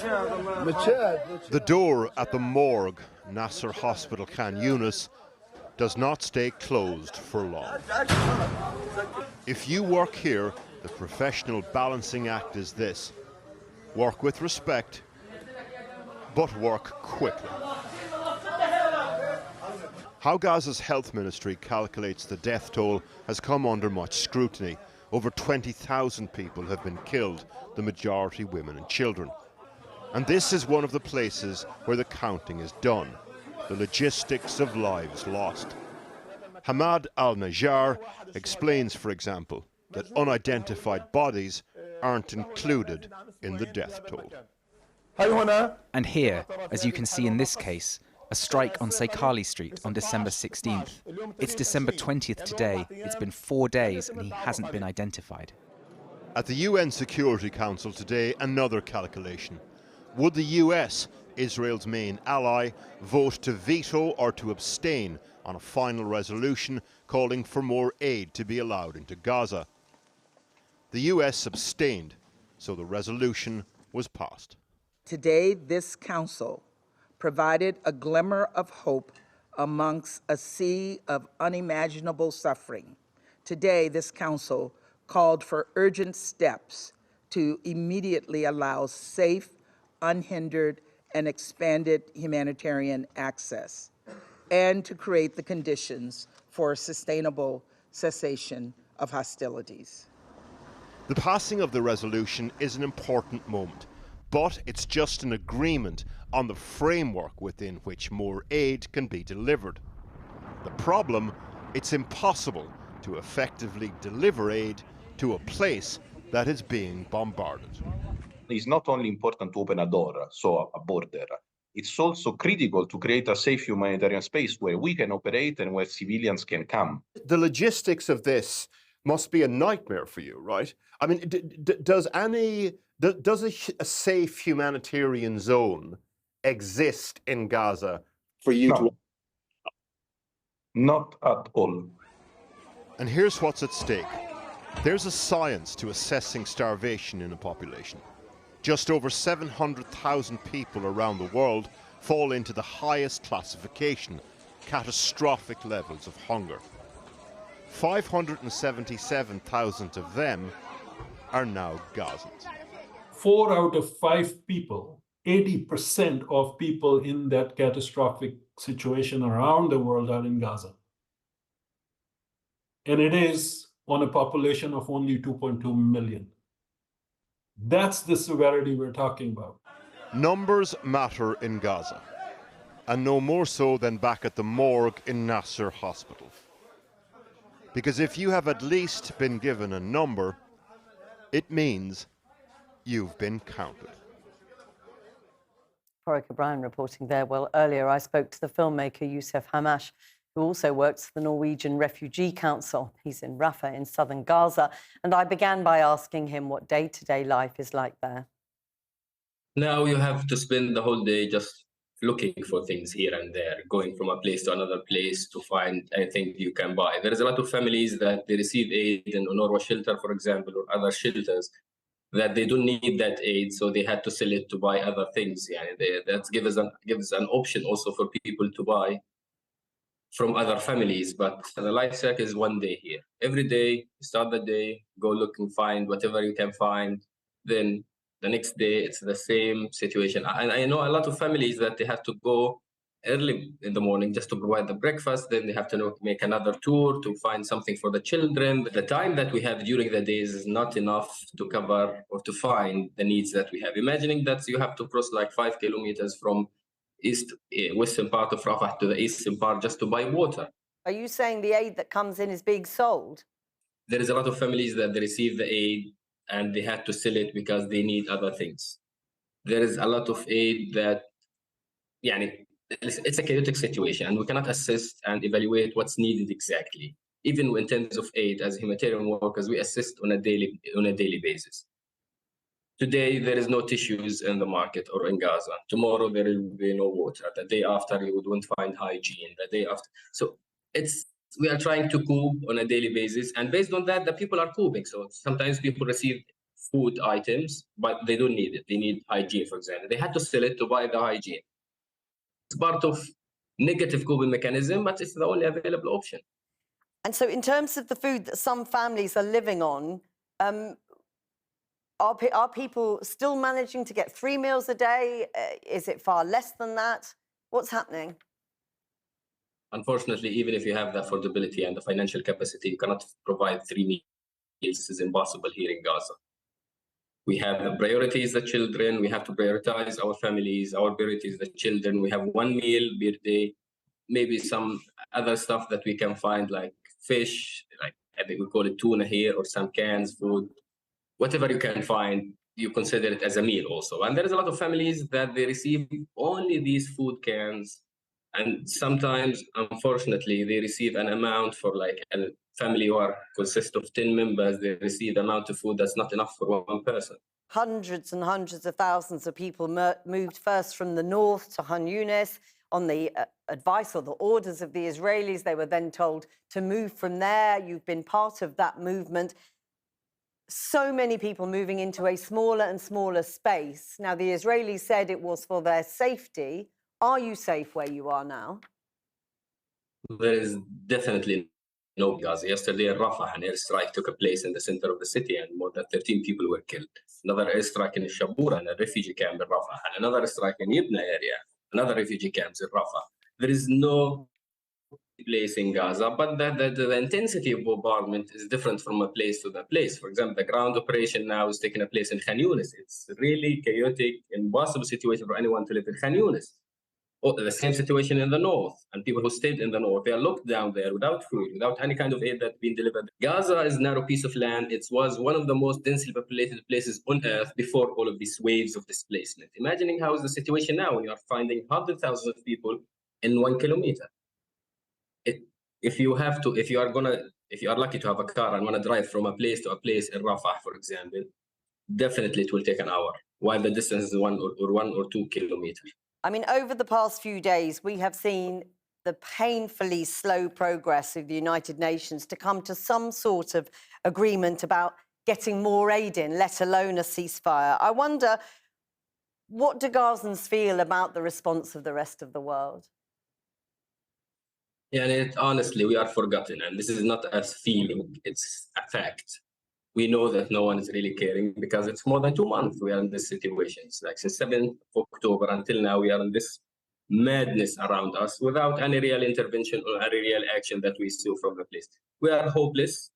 The door at the morgue, Nasser Hospital Khan Yunis, does not stay closed for long. If you work here, the professional balancing act is this: work with respect, but work quickly. How Gaza's health ministry calculates the death toll has come under much scrutiny. Over 20,000 people have been killed, the majority women and children. And this is one of the places where the counting is done, the logistics of lives lost. Hamad al-Najjar explains, for example, that unidentified bodies aren't included in the death toll. And here, as you can see in this case, a strike on Saykali Street on December 16th. It's December 20th today. It's been 4 days and he hasn't been identified. At the UN Security Council today, another calculation. Would the US, Israel's main ally, vote to veto or to abstain on a final resolution calling for more aid to be allowed into Gaza? The US abstained, so the resolution was passed. Today, this council provided a glimmer of hope amongst a sea of unimaginable suffering. Today, this council called for urgent steps to immediately allow safe, unhindered, and expanded humanitarian access, and to create the conditions for a sustainable cessation of hostilities. The passing of the resolution is an important moment, but it's just an agreement on the framework within which more aid can be delivered. The problem, it's impossible to effectively deliver aid to a place that is being bombarded. It's not only important to open a door, so a border, it's also critical to create a safe humanitarian space where we can operate and where civilians can come. The logistics of this must be a nightmare for you, right? I mean, does a safe humanitarian zone exist in Gaza for you to? Not at all. And here's what's at stake. There's a science to assessing starvation in a population. Just over 700,000 people around the world fall into the highest classification, catastrophic levels of hunger. 577,000 of them are now Gazans. 4 out of 5 people, 80% of people in that catastrophic situation around the world are in Gaza. And it is on a population of only 2.2 million. That's the severity we're talking about. Numbers matter in Gaza, and no more so than back at the morgue in Nasser Hospital. Because if you have at least been given a number, it means you've been counted. Warwick O'Brien reporting there. Well, earlier I spoke to the filmmaker Youssef Hamash, who also works for the Norwegian Refugee Council. He's in Rafah in southern Gaza, and I began by asking him what day-to-day life is like there. Now you have to spend the whole day just looking for things here and there, going from a place to another place to find anything you can buy. There is a lot of families that they receive aid in Norwa shelter, for example, or other shelters, that they don't need that aid, so they had to sell it to buy other things. That gives an option also for people to buy from other families. But the life cycle is one day here. Every day, you start the day, go look and find whatever you can find. Then the next day, it's the same situation. And I know a lot of families that they have to go early in the morning just to provide the breakfast. Then they have to make another tour to find something for the children. The time that we have during the days is not enough to cover or to find the needs that we have. Imagining that you have to cross like 5 kilometers from western part of Rafah to the eastern part just to buy water. Are you saying the aid that comes in is being sold? There is a lot of families that they receive the aid and they had to sell it because they need other things. There is a lot of aid that, it's a chaotic situation, and we cannot assess and evaluate what's needed exactly. Even in terms of aid, as humanitarian workers, we assist on a daily basis. Today, there is no tissues in the market or in Gaza. Tomorrow, there will be no water. The day after, you won't find hygiene. The day after. So we are trying to cope on a daily basis. And based on that, the people are coping. So sometimes people receive food items, but they don't need it. They need hygiene, for example. They had to sell it to buy the hygiene. It's part of negative coping mechanism, but it's the only available option. And so in terms of the food that some families are living on, are people still managing to get 3 meals a day? Is it far less than that? What's happening? Unfortunately, even if you have the affordability and the financial capacity, you cannot provide 3 meals. This is impossible here in Gaza. We have the priorities, the children. We have to prioritize our families. Our priorities, the children. We have 1 meal per day, maybe some other stuff that we can find, like fish, like I think we call it tuna here, or some cans, food. Whatever you can find, you consider it as a meal also. And there is a lot of families that they receive only these food cans. And sometimes, unfortunately, they receive an amount for like a family who consists of 10 members, they receive the amount of food that's not enough for one person. Hundreds and hundreds of thousands of people moved first from the north to Khan Yunis on the advice or the orders of the Israelis. They were then told to move from there. You've been part of that movement. So many people moving into a smaller and smaller space. Now, the Israelis said it was for their safety. Are you safe where you are now? There is definitely no Gaza. Yesterday in Rafah, an airstrike took place in the center of the city and more than 13 people were killed. Another airstrike in Shabura, a refugee camp in Rafah, and another airstrike in Yibna area, another refugee camp in Rafah. There is no place in Gaza, but the intensity of bombardment is different from a place to the place. For example, the ground operation now is taking place in Khan Yunis. It's really chaotic, impossible situation for anyone to live in Khan Yunis. The same situation in the north, and people who stayed in the north, they are locked down there without food, without any kind of aid that's been delivered. Gaza is a narrow piece of land. It was one of the most densely populated places on earth before all of these waves of displacement. Imagining how is the situation now when you are finding hundreds of thousands of people in 1 kilometer. If you are lucky to have a car and want to drive from a place to a place in Rafah, for example, definitely it will take an hour, while the distance is 1 or 2 kilometers. I mean, over the past few days, we have seen the painfully slow progress of the United Nations to come to some sort of agreement about getting more aid in, let alone a ceasefire. I wonder, what do Gazans feel about the response of the rest of the world? Yeah, honestly, we are forgotten, and this is not a feeling, it's a fact. We know that no one is really caring because it's more than 2 months we are in this situation. It's like since 7th of October until now, we are in this madness around us without any real intervention or any real action that we see from the place. We are hopeless.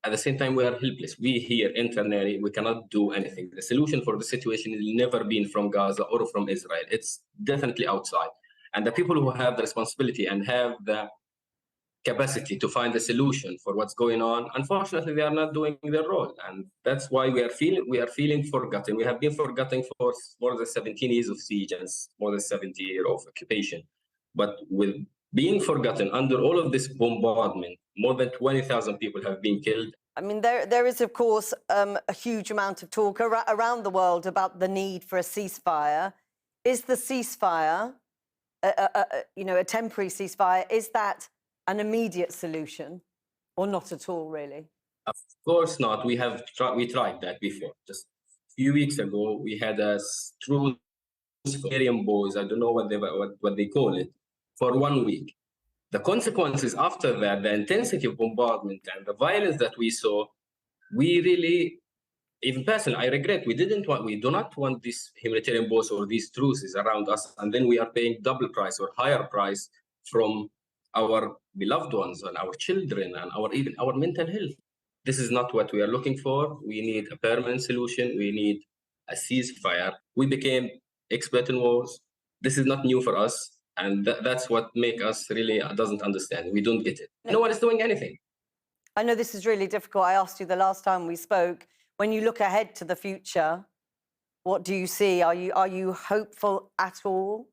At the same time, we are helpless. We here internally, we cannot do anything. The solution for the situation has never been from Gaza or from Israel. It's definitely outside. And the people who have the responsibility and have the capacity to find a solution for what's going on, unfortunately, they are not doing their role. And that's why we are feeling forgotten. We have been forgotten for more than 17 years of siege and more than 70 years of occupation. But with being forgotten under all of this bombardment, more than 20,000 people have been killed. I mean, there is, of course, a huge amount of talk around the world about the need for a ceasefire. Is the ceasefire, a temporary ceasefire, is that an immediate solution, or not at all, really? Of course not. We tried that before. Just a few weeks ago, we had a truce Syrian boys. I don't know what they call it, for 1 week. The consequences after that, the intensity of bombardment and the violence that we saw, we really, even personally, I regret. We do not want these humanitarian boats or these truces around us, and then we are paying double price or higher price from our beloved ones and our children and even our mental health. This is not what we are looking for. We need a permanent solution. We need a ceasefire. We became expert in wars. This is not new for us. And that's what makes us really doesn't understand. We don't get it. No one is doing anything. I know this is really difficult. I asked you the last time we spoke, when you look ahead to the future, what do you see? Are you hopeful at all?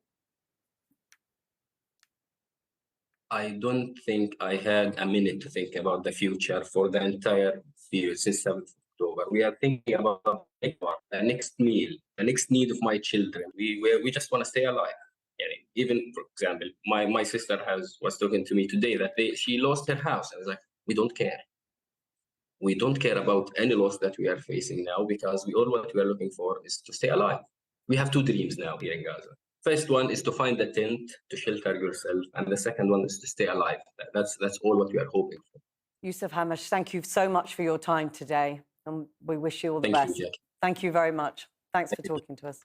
I don't think I had a minute to think about the future for the entire period since 7th October. We are thinking about the next meal, the next need of my children. We just want to stay alive. Even, for example, my sister was talking to me today that she lost her house. I was like, we don't care. We don't care about any loss that we are facing now, because what we are looking for is to stay alive. We have two dreams now here in Gaza. First one is to find a tent to shelter yourself, and the second one is to stay alive. That's all what we are hoping for. Yousef Hamash, thank you so much for your time today, and we wish you all the best. Thank you, Jackie. Thank you very much. Thanks for talking to us.